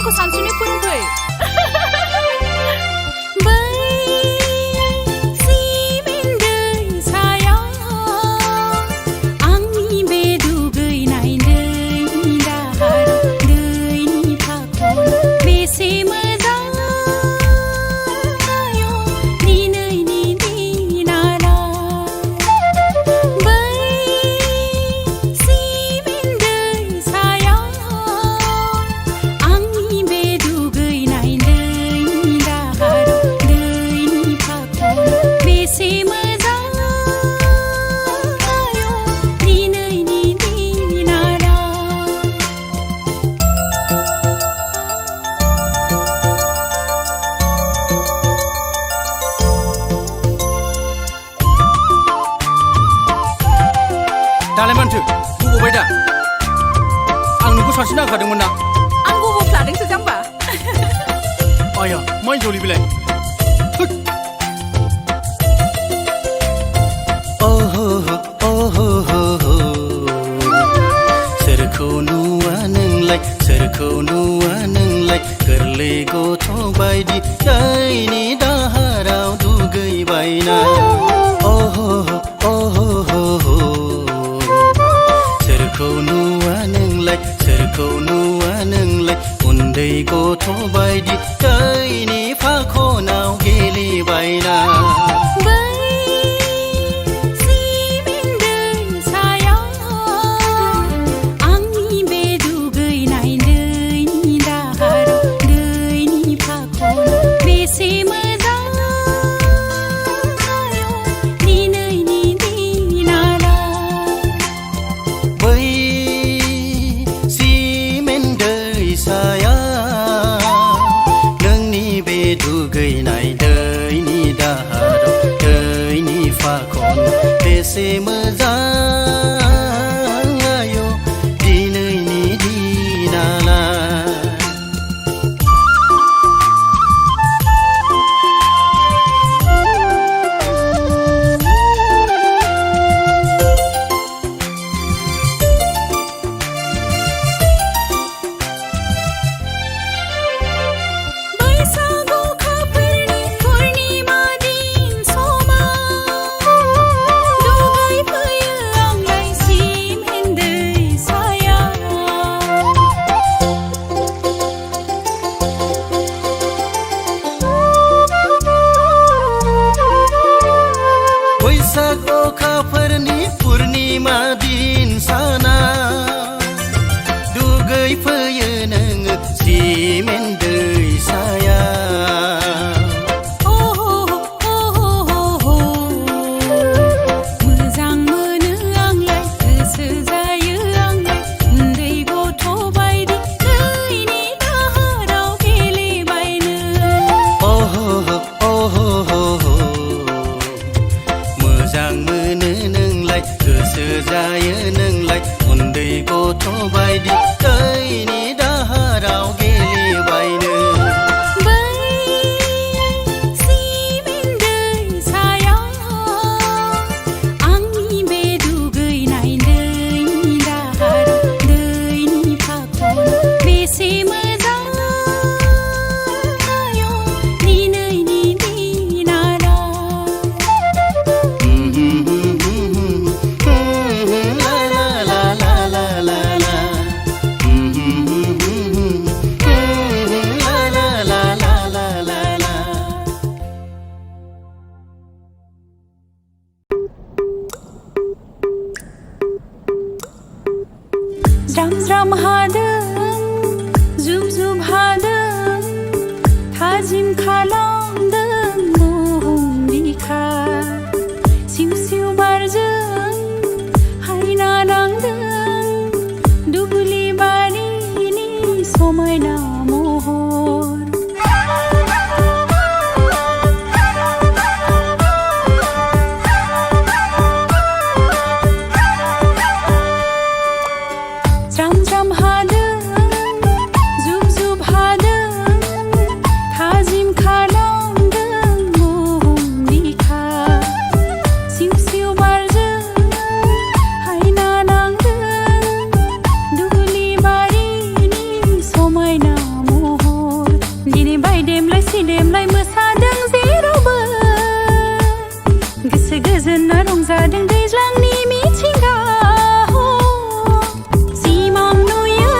आंखौ सानस्रिनो फोरोंफै दालाय मानथो गबोबाय दा आं नोंखौ सानस्रिनो नांखादोंमोन ना आं गबोफ्लादोंसो जाम्बा आया मा जलि बिलाय सोरखौ नुवा नोंलाय गोरलै गथ' बायदि दैनि दाहाराव दुगैबायना सोरखौ नुवा नोंलाय सोरखौ नुवा नोंलाय उन्दै गथ' बायदि दैनि फाखनाव गेलेबायना बेसे मोजां आयौ दिनैनि दिनालाय बैसाग अखाफोरनि पुर्निमा दिन साना दुगै फैयो नोङो सिमेन्ट दैसाया मोजां मोनो आंलाय गोसो जायो आंलाय उन्दै गथ' बायदि दैनि दाहाराव गेलेबायनो मोजां मोनो नोंलाय गोसो जायो नोंलाय उन्दै गथ' बायदि दैनि दाहाराव गेलेबायनो सिमेन्ट दैसायाव आंनि बे दुगैनाय दैनि दाहाराव दैनि फाखन बेसे मोजां आयौ दिनैनि ज्राम ज्राम हादों जुब जुब हादों थाजिम खालामदों बुहुम बिखा सिउ सिउ बारजों हायना नांदों दुब्लि बारिनि समायना महर ज्राम ज्राम हादों जुब जुब हादों थाजिम खालामदों बुहुम बिखा सिउ सिउ बारजों हायना नांदों दुब्लि बारिनि समायना महर दिनै बायदेमलाय सिदेमलाय मोसादों जेरावबो गोसो गोजोनना रंजादों दैज्लांनि मिथिंगा सिमां नुयो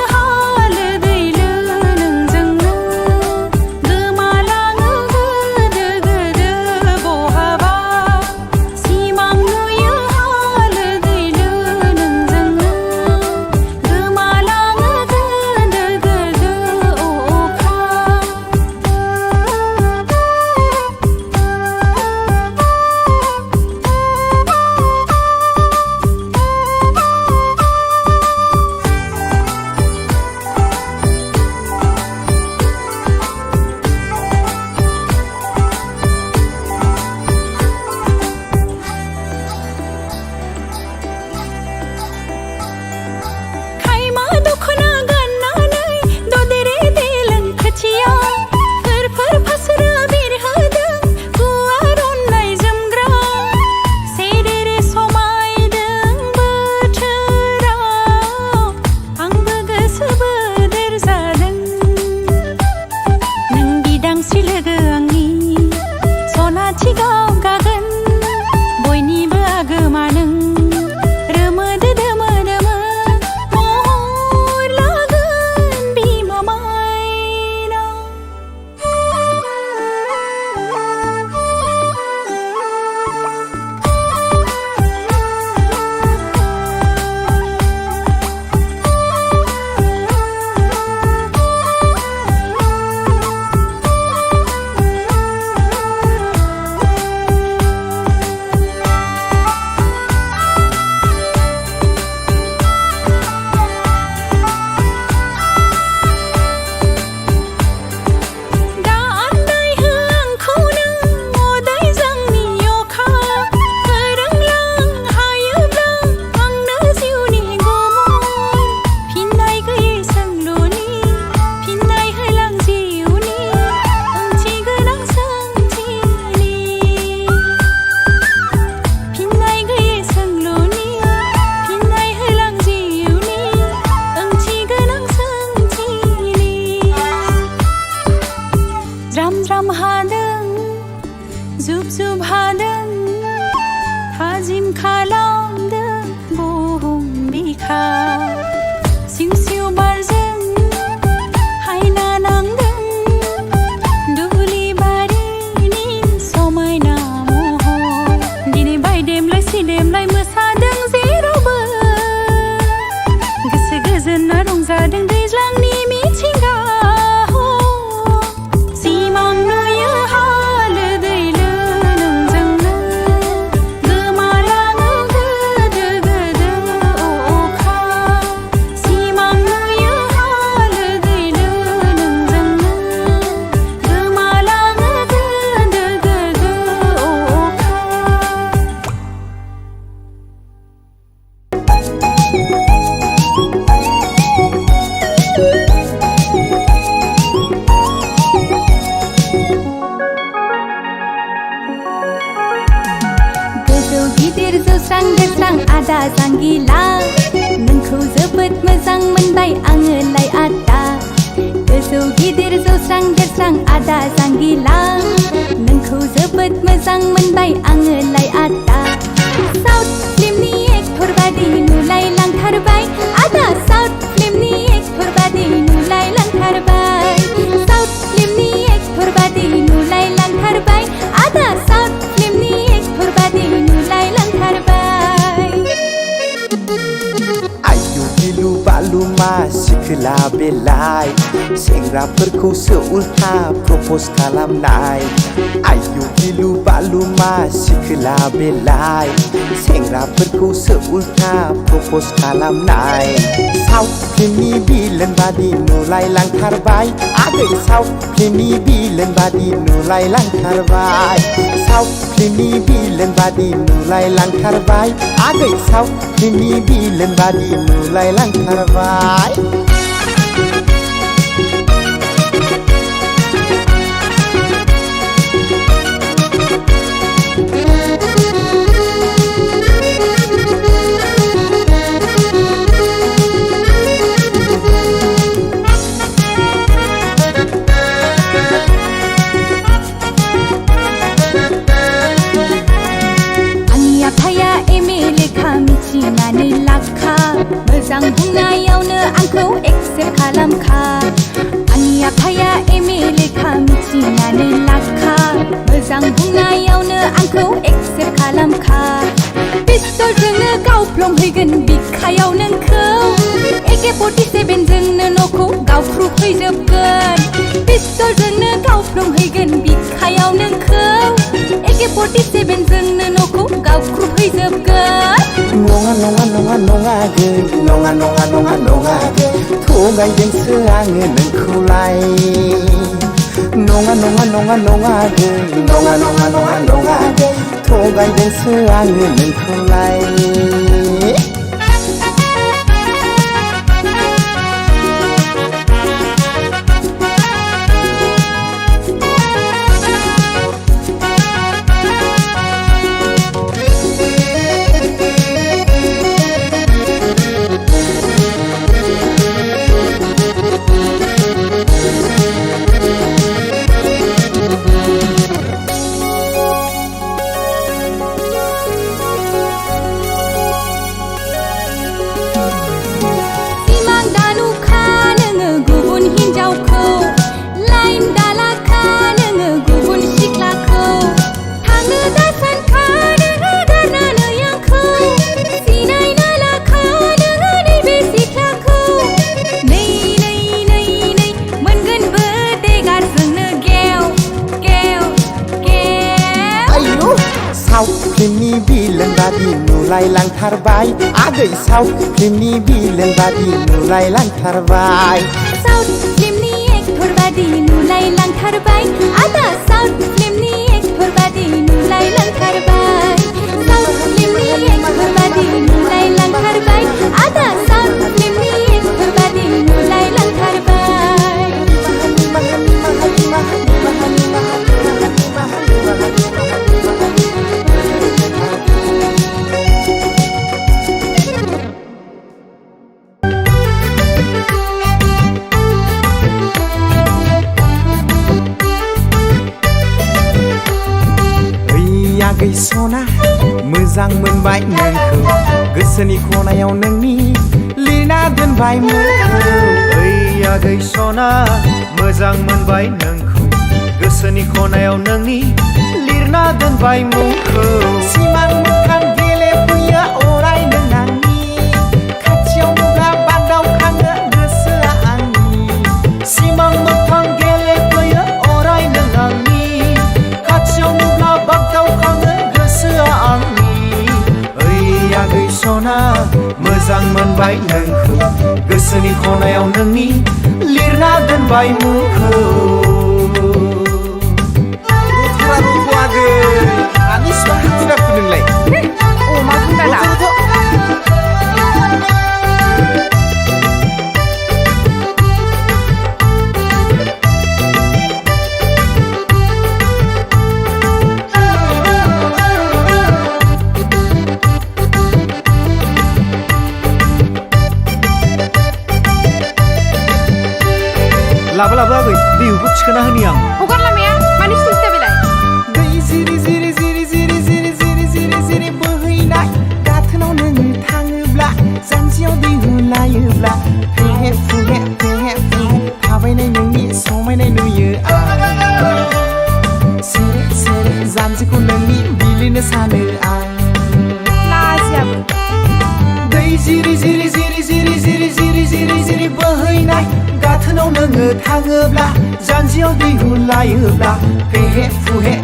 गोजोनना रंजादों दैज्लांनि मिथिंगा सिमां नुयो हालो दैलो नोंजोंनो गोमालाङो गोदो गोदो अखा सिमां नुयो हालो दैलो नोंजोंनो गोमालाङो गोदो गोदो अखा गोजौ गिदिर जौस्रां देरस्रां आदा जांगिला नोंखौ जोबोद मोजां मोनबाय आङोलाय आदा गोजौ गिदिर जौस्रां देरस्रां आदा जांगिला नोंखौ जोबोद मोजां मोनबाय आङोलाय आदा साउथ फिल्मनि एक्टर बादि नुलायलांथारबाय आदा साउथ फिल्मनि एक्टर बादि नुलायलांथारबाय साउथ फिल्मनि एक्टर बादि नुलायलांथारबाय आदा साउथ फिल्मनि एक्टर बादि नुलायलांथारबाय आयु गिलु बालु मा सिखोला बेलाय सेंग्राफोरखौसो उल्था प्रपज खालामनाय आयु गिलु बालु मा सिखोला बेलाय सेंग्राफोरखौसो उल्था प्रपज खालामनाय साउथ फिल्मनि बिलेन बादि नुलायलांथारबाय आगै साउथ फिल्मनि बिलेन बादि नुलायलांथारबाय साउथ फिल्मनि बिलेन बादि नुलायलांथारबाय आगै साउथ फिल्मनि बिलेन बादि नुलायलांथारबाय आंनि आफाया एम.ए. लेखा मिथिनानै लाखा मोजां बुंनायावनो आंखौ एक्सेप्ट खालामखा आंनि आफाया एम.ए. लेखा मिथिनानै लाखा मोजां बुंनायावनो आंखौ एक्सेप्ट खालामखा पिस्तलजोंनो गावफ्लंहैगोन बिखायाव नोंखौ AK-47 जोंनो न'खौ गावख्रुबहैजोबगोन पिस्तलजोंनो गावफ्लंहैगोन बिखायाव नोंखौ AK-47 जोंनो न'खौ गावख्रुबहैजोबगोन नङा नङा नङा नङा गै नङा नङा नङा नङा थगायदोंसो आङो नोंखौलाय नङा नङा नङा नङा गै नङा नङा नङा नङा थगायदोंसो आङो नोंखौलाय सिमां दानुखा नोङो गुबुन हिन्जावखौ लाइन दालाखा नोङो गुबुन सिख्लाखौ थांनो दासानखा नोङो गारनानै आंखौ सिनायनो लाखा नोङो नैबे सिख्लाखौ नै नै नै नै मोनगोनबो देगारजोंनो गेव गेव गेव आयु साउथ फिल्मनि बिलेन बादि नुलायलांथारबाय आगै साउथ फिल्मनि बिलेन बादि नुलायलांथारबाय साउथ फिल्मनि एक्टर बादि नुलायलांथारबाय आदा साउथ फिल्मनि एक्टर बादि नुलायलांथारबाय साउथ फिल्मनि एक्टर बादि नुलायलांथारबाय आदा साउथ फिल्मनि एक्टर बादि नुलायलांथारबाय आगै सना मोजां मोनबाय नोंखौ गोसोनि खनायाव नोंनि लिरना दोनबाय मुंखौ ओइ आगै सना मोजां मोनबाय नोंखौ गोसोनि खनायाव नोंनि लिरना दोनबाय मुंखौ सिमां मोखां गेलेफैयो अराय नों आंनि खाथियाव नुब्ला बादाव दोनबाय नोंखौ गोसोनि खनायाव नोंनि लिरना दोनबाय मुंखौ रुथ'आगै मानो इसिबां दुखु दाखु नोंलाय अमा बुन्दाला लाबो लाबो आगै दैखौ थिखोना होनि आं हगार लामाया मानि सिन्था बेलाय दै जिरि जिरि जिरि जिरि जिरि जिरि जिरि जिरि बोहैनाय गाथोनाव नोङो थाङोब्ला जानजियाव दै होलायोब्ला फेहे फुहे फेहे फुहे थाबायनाय नोंनि समायनाय नुयो आं सेरे सेरे जानजिखौ नोंनि बिलिनो सानो आं लाजियाबो दै जिरि जिरि जिरि जिरि जिरि जिरि जिरि जिरि बोहैनाय गाथोनाव नोङो थाङोब्ला जानजियाव दै हुलायोब्ला फेहे फुहे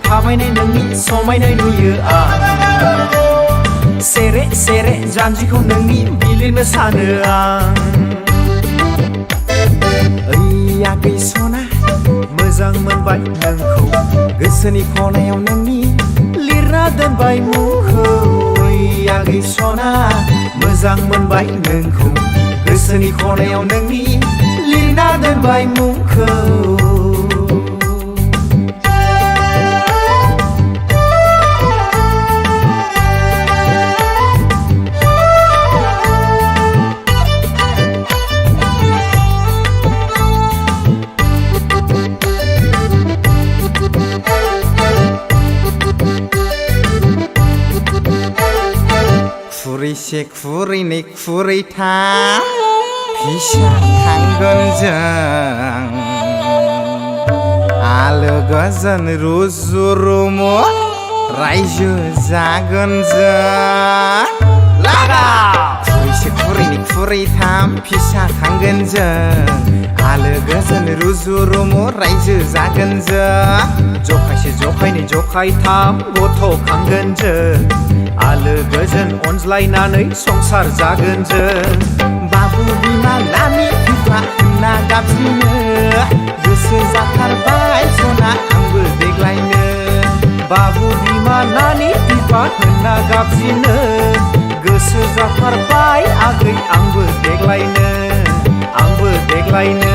थाबायनाय नोंनि समायनाय नुयो आं सेरे सेरे जानजिखौ नोंनि बिलिरनो सानो आं ओइ आगै सना मोजां मोनबाय नोंखौ गोसोनि खनायाव नोंनि लिरना दोनबाय मुंखौ ओइ आगै सना मोजां मोनबाय नोंखौ गोसोनि खनायाव नोंनि लिरना दोनबाय मुंखौ खुरैसे खुरैनै खुरैथाम फिसा खांगोन जों आलो गोजोन रुजु रुमु रायजो जागोन जों लागा खुरैसे खुरैनै खुरैथाम फिसा खांगोन जों आलो गोजोन रुजु रुमु रायजो जागोन जों जखायसे जखायनै जखायथाम गथ' खांगोन जों आलो गोजोन अनज्लायनानै संसार जागोन जों बाबु बिमा नानि बिफा होनना गाबज्रिनो गोसो जाथारबाय सना आंबो देग्लायनो बाबु बिमा नानि बिफा होनना गाबज्रिनो गोसो जाथारबाय आगै आंबो देग्लायनो आंबो देग्लायनो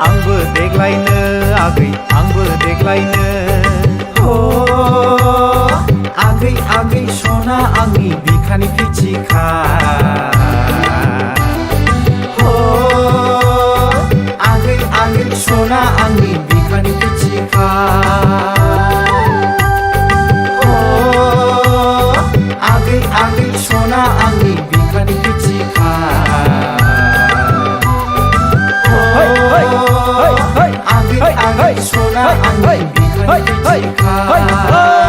आंबो देग्लायनो आगै आंबो देग्लायनो आगै आगै सना आंनि बिखानि फिथिखा आगै आगै सना आंनि बिखानि फिथिखा आगै आगै सना आंनि बिखानि फिथिखा आगै आगै सना आंनि बिखानि फिथिखा